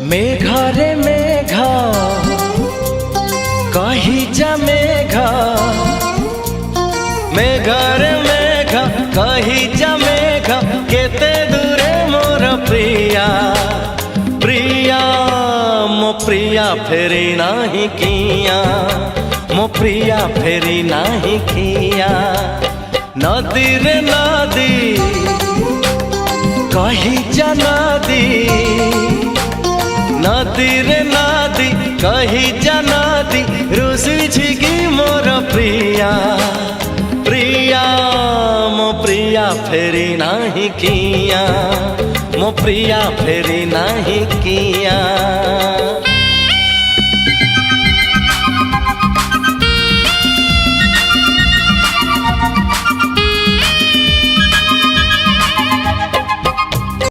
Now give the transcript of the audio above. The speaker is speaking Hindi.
मेघा रे मेघा कही जा मेघा, मेघा रे मेघा कही जा मेघा, केते दूरे मोर प्रिया। प्रिया मो प्रिया फेरी नाही किया, मो प्रिया फेरी नाही किया। नदी रे नदी कही जा नदी, नदी रे नदी कही जा नदी, रुसी छिगी मोर प्रिया। प्रिया मो प्रिया फेरी नाही किया, मो प्रिया फेरी नाही किया।